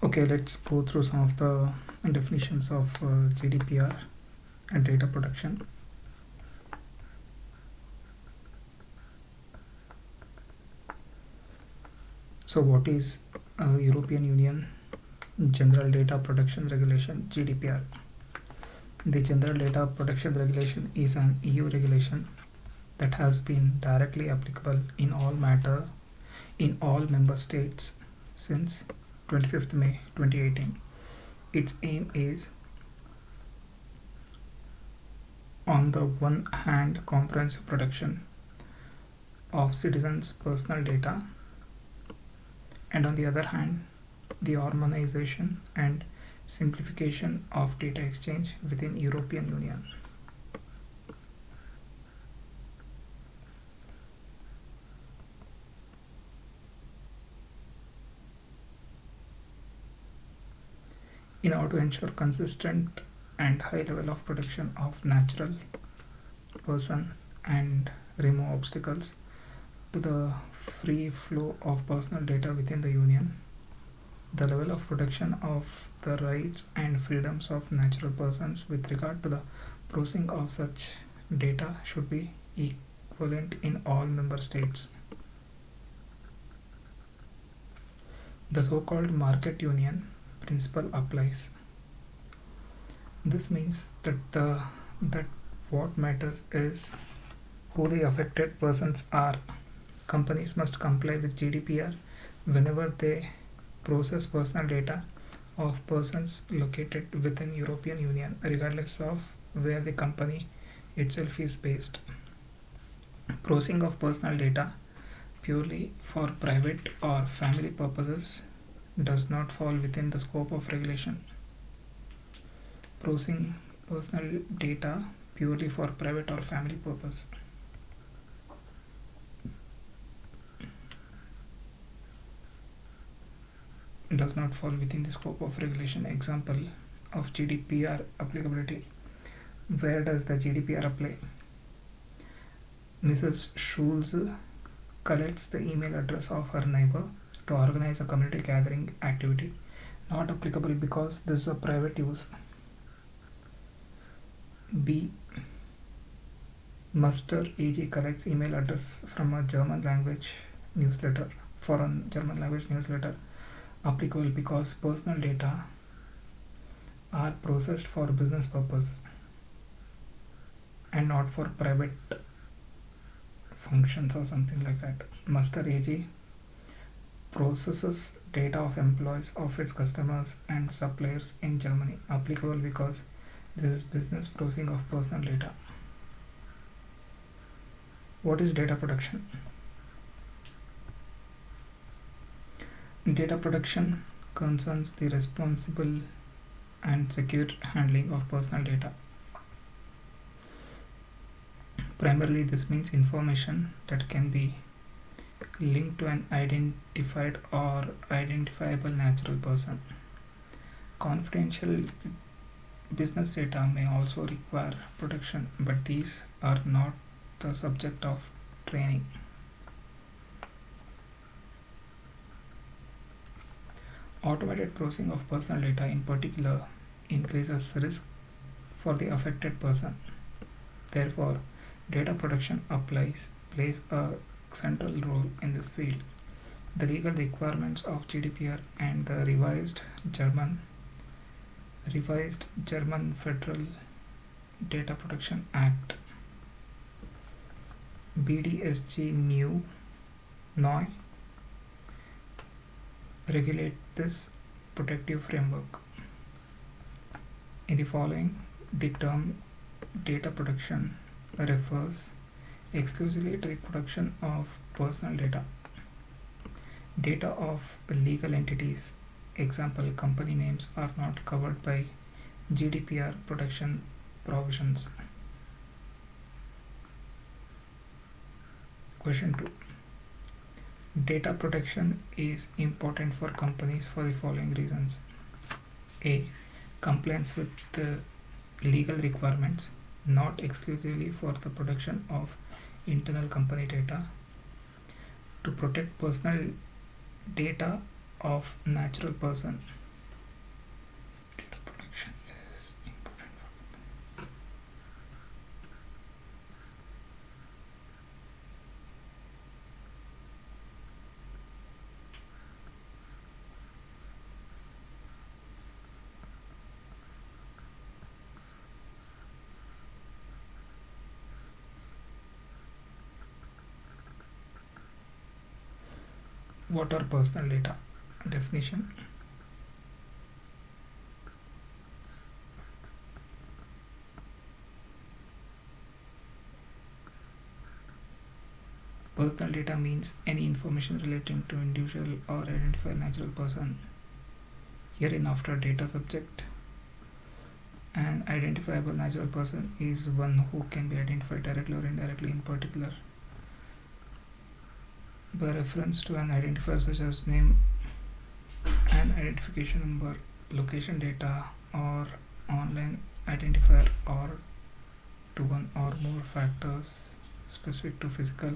Okay, let's go through some of the definitions of GDPR and data protection. So, what is European Union General Data Protection Regulation (GDPR)? The General Data Protection Regulation is an EU regulation that has been directly applicable in all member states since 25th May 2018. Its aim is, on the one hand, comprehensive protection of citizens' personal data, and on the other hand, the harmonization and simplification of data exchange within European Union. In order to ensure consistent and high level of protection of natural person and remove obstacles to the free flow of personal data within the Union, the level of protection of the rights and freedoms of natural persons with regard to the processing of such data should be equivalent in all member states. The so-called market union principle applies. This means that what matters is who the affected persons are. Companies must comply with GDPR whenever they process personal data of persons located within European Union, regardless of where the company itself is based. Processing of personal data purely for private or family purposes does not fall within the scope of regulation. Processing personal data purely for private or family purpose does not fall within the scope of regulation. Example of GDPR applicability. Where does the GDPR apply? Mrs. Schulz collects the email address of her neighbor to organize a community gathering activity. Not applicable because this is a private use. B. Muster AG collects email address from a German language newsletter for a German language newsletter. Applicable because personal data are processed for business purpose and not for private functions or something like that. Muster AG processes data of employees of its customers and suppliers in Germany. Applicable because this is business processing of personal data. What is data protection? Data protection concerns the responsible and secure handling of personal data. Primarily, this means information that can be linked to an identified or identifiable natural person. Confidential business data may also require protection, but these are not the subject of training. Automated processing of personal data in particular increases risk for the affected person. Therefore, data protection plays a central role in this field. The legal requirements of GDPR and the revised German Federal Data Protection Act BDSG neu regulate this protective framework. In the following, the term data protection refers exclusively to the protection of personal data. Data of legal entities, example company names, are not covered by GDPR protection provisions. Question 2. Data protection is important for companies for the following reasons. A. Compliance with the legal requirements, not exclusively for the protection of internal company data. To protect personal data of natural person. What are personal data? Definition. Personal data means any information relating to individual or identified natural person. Hereinafter, data subject. An identifiable natural person is one who can be identified directly or indirectly, in particular by reference to an identifier such as name, an identification number, location data, or online identifier, or to one or more factors specific to physical,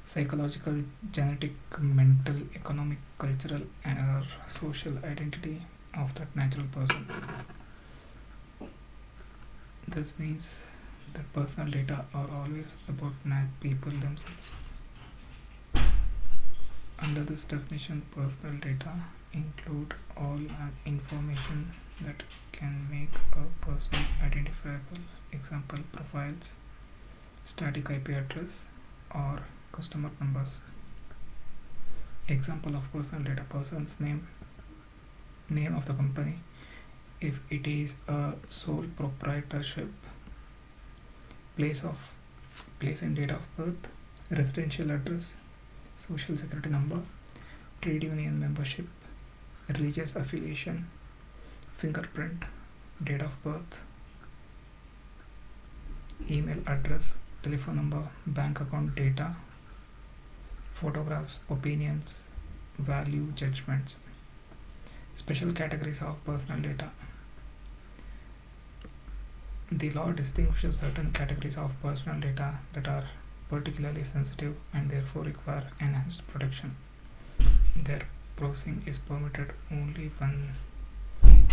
psychological, genetic, mental, economic, cultural, and or social identity of that natural person. This means that personal data are always about people themselves. Under this definition, personal data include all information that can make a person identifiable. Example, profiles, static IP address, or customer numbers. Example of personal data: person's name, name of the company if it is a sole proprietorship, place and date of birth, residential address, social security number, trade union membership, religious affiliation, fingerprint, date of birth, email address, telephone number, bank account data, photographs, opinions, value, judgments. Special categories of personal data. The law distinguishes certain categories of personal data that are particularly sensitive and therefore require enhanced protection. Their processing is permitted only when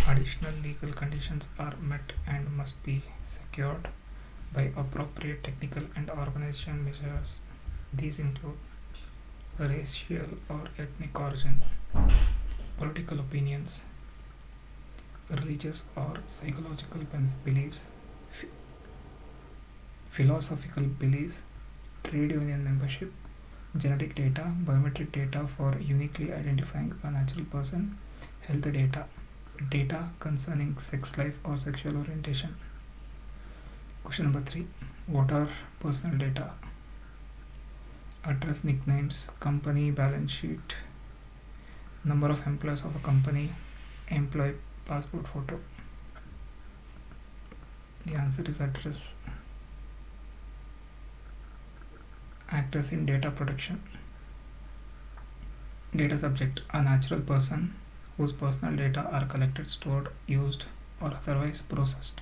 additional legal conditions are met and must be secured by appropriate technical and organizational measures. These include racial or ethnic origin, political opinions, religious or psychological beliefs, philosophical beliefs, trade union membership, genetic data, biometric data for uniquely identifying a natural person, health data, data concerning sex life or sexual orientation. Question number 3. What are personal data? Address, nicknames, company balance sheet, number of employees of a company, employee passport photo. The answer is address. Actors in data protection. Data subject: a natural person whose personal data are collected, stored, used, or otherwise processed.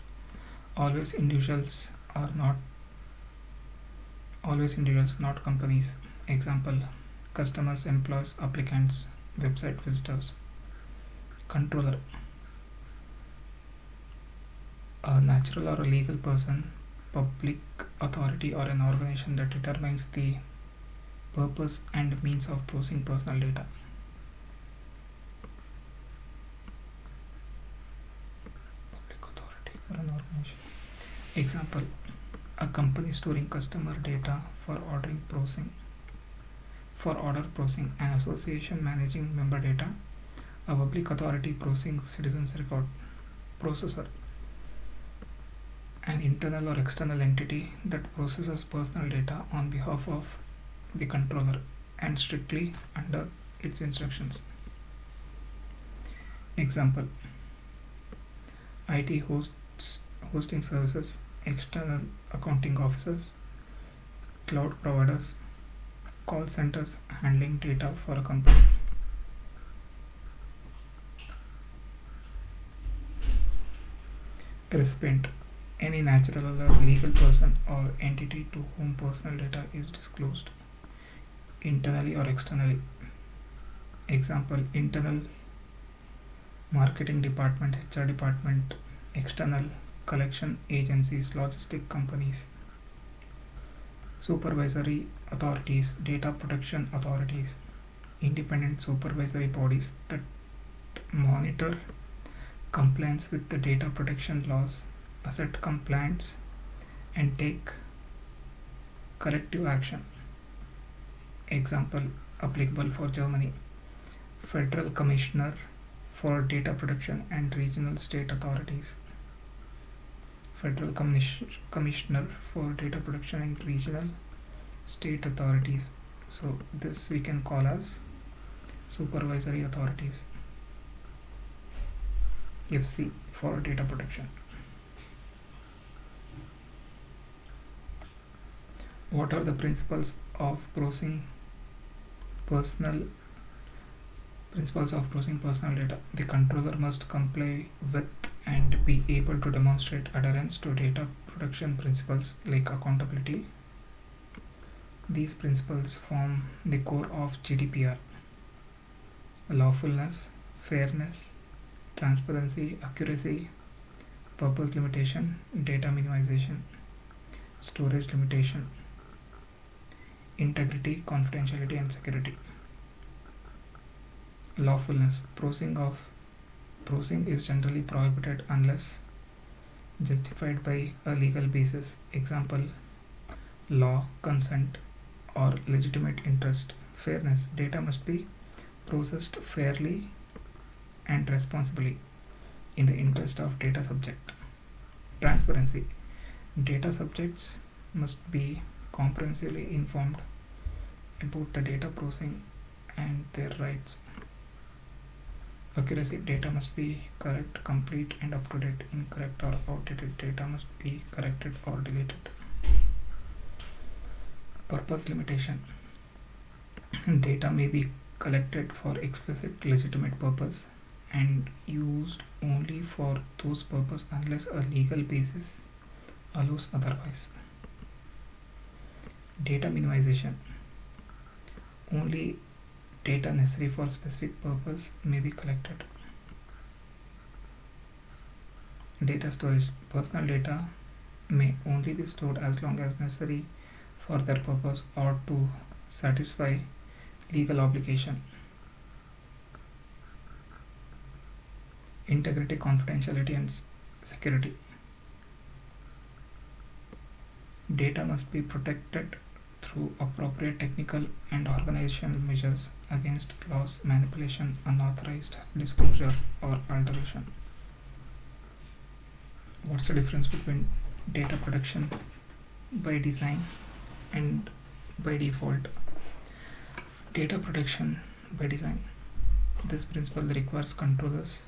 Always individuals, not companies. Example: customers, employees, applicants, website visitors. Controller: a natural or a legal person, public authority, or an organization that determines the purpose and means of processing personal data. Public authority or an organization. Example: a company storing customer data for order processing, an association managing member data, a public authority processing citizens record. Processor: an internal or external entity that processes personal data on behalf of the controller and strictly under its instructions. Example: IT hosting services, external accounting officers, cloud providers, call centers handling data for a company. Recipient: any natural or legal person or entity to whom personal data is disclosed, internally or externally. Example: internal marketing department, HR department, external collection agencies, logistic companies. Supervisory authorities, data protection authorities, independent supervisory bodies that monitor compliance with the data protection laws, assert compliance, and take corrective action. Example: applicable for Germany. Federal Commissioner for Data Protection and Regional State Authorities. Federal Commissioner for Data Protection and Regional State Authorities. So this we can call as supervisory authorities. FC for data protection. What are the principles of processing personal data? The controller must comply with and be able to demonstrate adherence to data protection principles like accountability. These principles form the core of GDPR. Lawfulness, fairness, transparency, accuracy, purpose limitation, data minimization, storage limitation, integrity, confidentiality and security. Lawfulness. Processing is generally prohibited unless justified by a legal basis. Example, law, consent or legitimate interest. Fairness. Data must be processed fairly and responsibly in the interest of data subject. Transparency. Data subjects must be comprehensively informed about the data processing and their rights. Accuracy. Data must be correct, complete and up to date. Incorrect or outdated data must be corrected or deleted. Purpose limitation. Data may be collected for explicit legitimate purpose and used only for those purposes unless a legal basis allows otherwise. Data minimization. Only data necessary for specific purpose may be collected. Data storage. Personal data may only be stored as long as necessary for their purpose or to satisfy legal obligation. Integrity, confidentiality and security. Data must be protected through appropriate technical and organizational measures against loss, manipulation, unauthorized disclosure or alteration. What's the difference between data protection by design and by default? Data protection by design. This principle requires controllers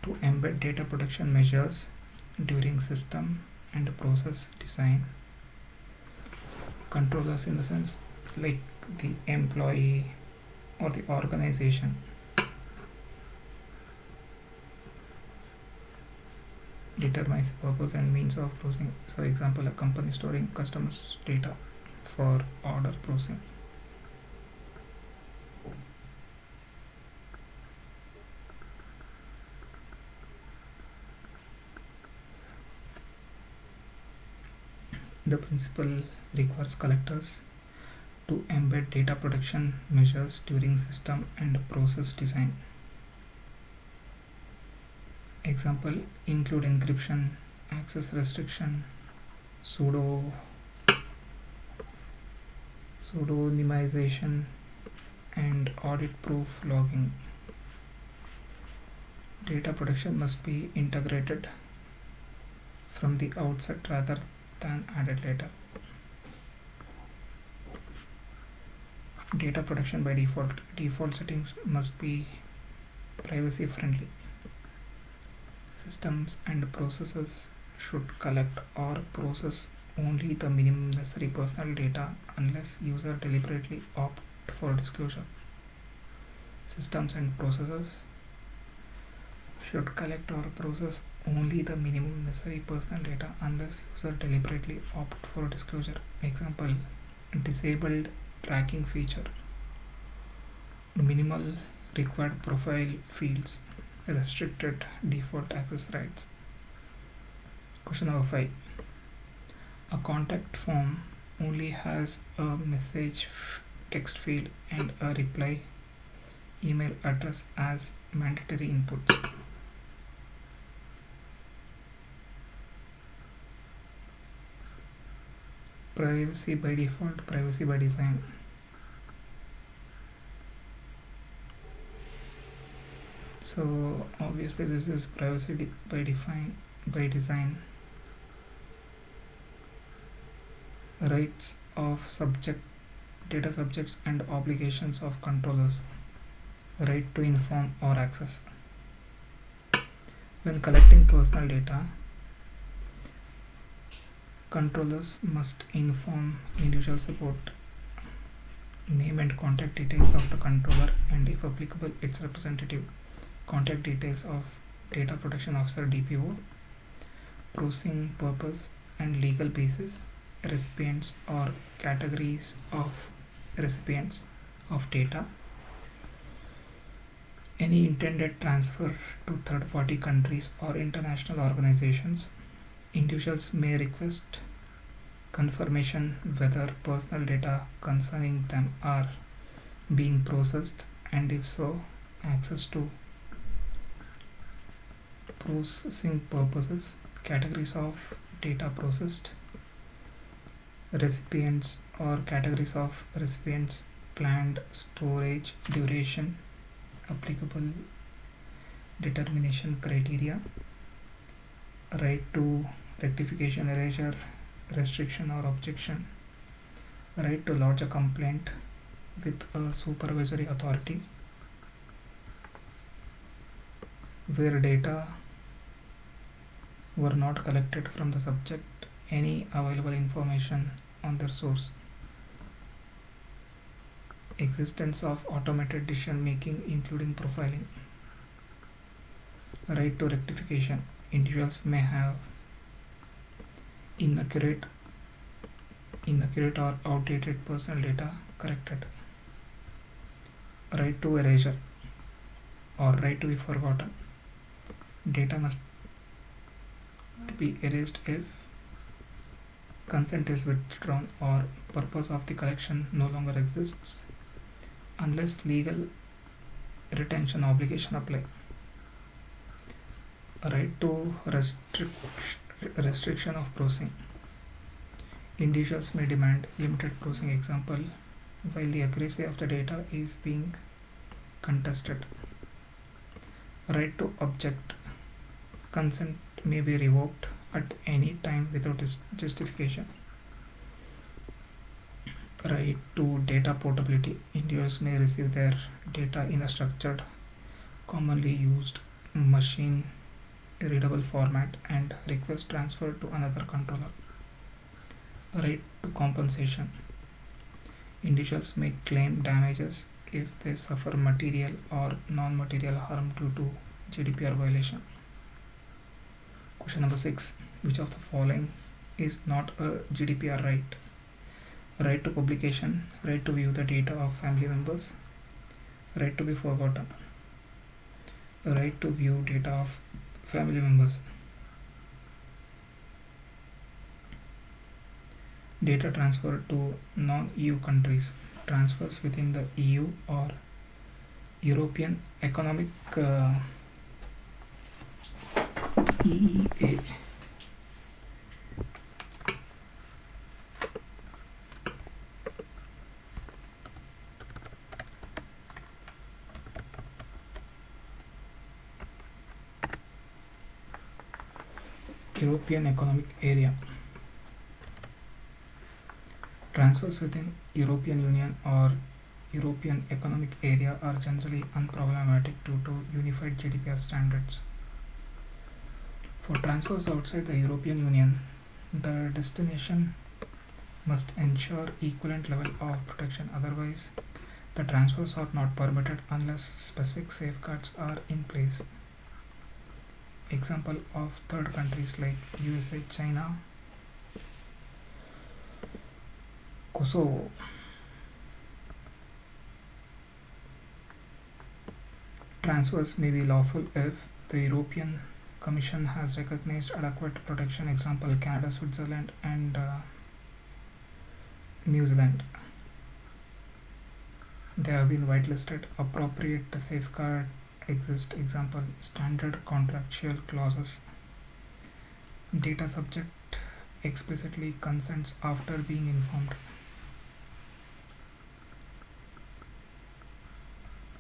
to embed data protection measures during system and process design. Controllers in the sense like the employee or the organization. Determines the purpose and means of processing. So example, a company storing customers' data for order processing. The principle requires collectors to embed data protection measures during system and process design. Example, include encryption, access restriction, pseudonymization and audit-proof logging. Data protection must be integrated from the outset rather than added later. Data protection by default. Default settings must be privacy friendly. Systems and processes should collect or process only the minimum necessary personal data unless user deliberately opt for disclosure. Systems and processes should collect or process only the minimum necessary personal data unless user deliberately opt for disclosure. Example, disabled tracking feature, minimal required profile fields, restricted default access rights. Question number 5. A contact form only has a message text field and a reply email address as mandatory inputs. Privacy by default, privacy by design. So obviously this is privacy by design. Rights of data subjects and obligations of controllers. Right to inform or access. When collecting personal data, controllers must inform individuals about name and contact details of the controller, and if applicable its representative, contact details of data protection officer DPO, processing purpose and legal basis, recipients or categories of recipients of data, any intended transfer to third party countries or international organizations. Individuals may request confirmation whether personal data concerning them are being processed, and if so, access to processing purposes, categories of data processed, recipients or categories of recipients, planned storage duration, applicable determination criteria, right to rectification, erasure, restriction or objection, right to lodge a complaint with a supervisory authority where data were not collected from the subject, any available information on their source, existence of automated decision making including profiling, right to rectification. Individuals may have inaccurate or outdated personal data corrected, right to erasure or right to be forgotten. Data must be erased if consent is withdrawn or purpose of the collection no longer exists unless legal retention obligation apply. Right to restriction of processing. Individuals may demand limited processing, example, while the accuracy of the data is being contested. Right to object. Consent may be revoked at any time without justification. Right to data portability. Individuals may receive their data in a structured, commonly used machine readable format and request transfer to another controller. Right to compensation. Individuals may claim damages if they suffer material or non-material harm due to GDPR violation. Question number 6. Which of the following is not a GDPR right? Right to publication, right to view the data of family members, right to be forgotten, right to view data of family members. Data transfer to non-EU countries, transfers within the EU or European Economic EEA. European Economic Area. Transfers within European Union or European Economic Area are generally unproblematic due to unified GDPR standards. For transfers outside the European Union, the destination must ensure equivalent level of protection, otherwise the transfers are not permitted unless specific safeguards are in place. Example of third countries like USA, China, Kosovo. Transfers may be lawful if the European Commission has recognized adequate protection, example Canada, Switzerland and New Zealand. They have been whitelisted. Appropriate safeguard exist, example standard contractual clauses. Data subject explicitly consents after being informed.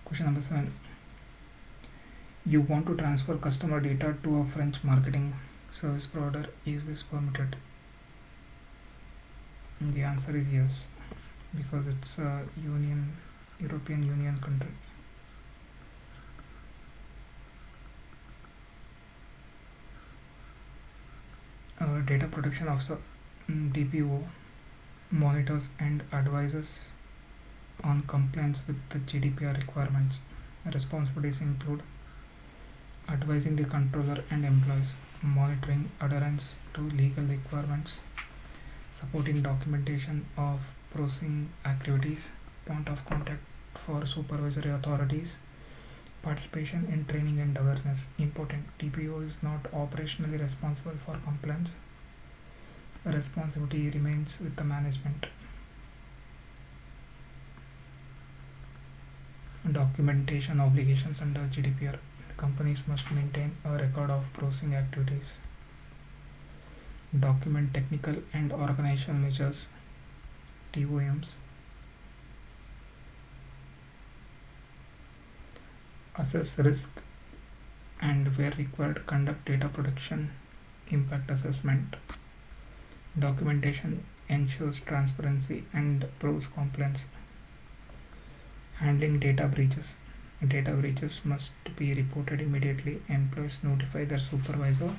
Question number 7. You want to transfer customer data to a French marketing service provider. Is this permitted? And the answer is yes, because it's a European Union country. Data Protection Officer DPO monitors and advises on compliance with the GDPR requirements. Responsibilities include advising the controller and employees, monitoring adherence to legal requirements, supporting documentation of processing activities, point of contact for supervisory authorities, participation in training and awareness. Important: TPO is not operationally responsible for compliance. The responsibility remains with the management. Documentation obligations under GDPR. Companies must maintain a record of processing activities, document technical and organizational measures (TOMs), assess risk, and where required conduct data protection impact assessment. Documentation ensures transparency and proves compliance. Handling data breaches. Data breaches must be reported immediately. Employees notify their supervisor,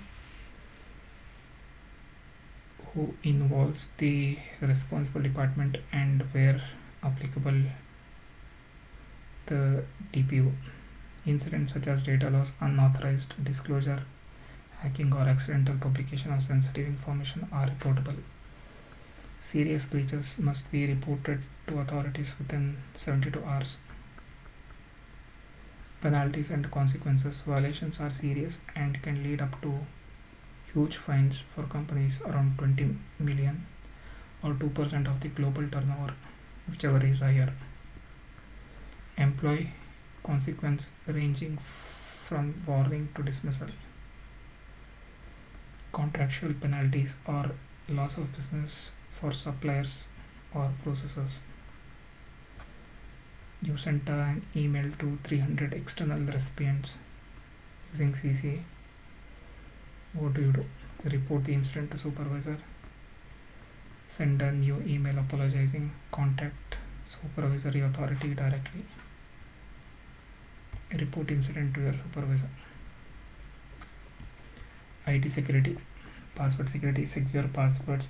who involves the responsible department, and where applicable the DPO. Incidents such as data loss, unauthorized disclosure, hacking, or accidental publication of sensitive information are reportable. Serious breaches must be reported to authorities within 72 hours. Penalties and consequences. Violations are serious and can lead up to huge fines for companies around 20 million or 2% of the global turnover, whichever is higher. Employee consequence ranging from warning to dismissal. Contractual penalties or loss of business for suppliers or processors. You sent an email to 300 external recipients using CC. What do? Report the incident to supervisor. Send a new email apologizing. Contact supervisory authority directly. Report incident to your supervisor. IT security. Password security. Secure passwords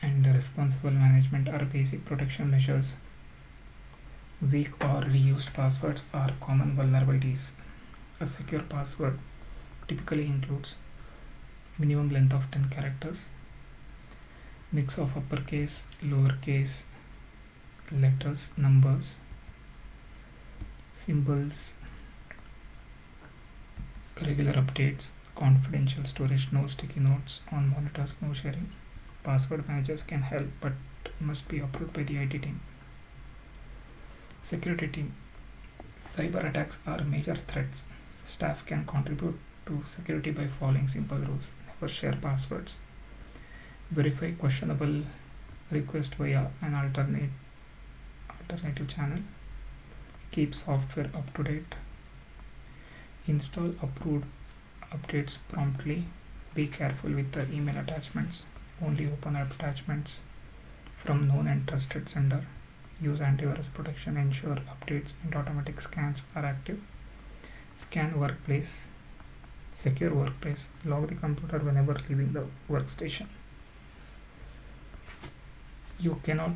and responsible management are basic protection measures. Weak or reused passwords are common vulnerabilities. A secure password typically includes minimum length of 10 characters, mix of uppercase, lowercase, letters, numbers, symbols, regular updates, confidential storage, no sticky notes on monitors, no sharing. Password managers can help but must be approved by the IT team. Security team. Cyber attacks are major threats. Staff can contribute to security by following simple rules. Never share passwords. Verify questionable request via an alternative channel. Keep software up to date. Install approved updates promptly. Be careful with the email attachments. Only open attachments from known and trusted sender. Use antivirus protection. Ensure updates and automatic scans are active. Scan workplace. Secure workplace. Log the computer whenever leaving the workstation. You cannot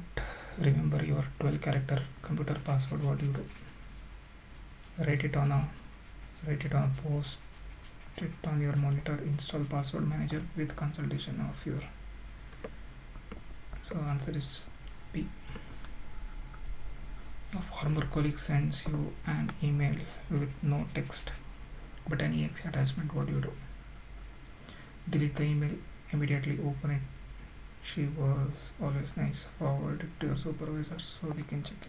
remember your 12-character computer password. What do you do? Write it on a post it on your monitor. Install password manager with consultation of your. So answer is B. A former colleague sends you an email with no text but an exe attachment. What do you do? Delete the email. Immediately open it. She was always nice. Forward it to your supervisor so they can check it.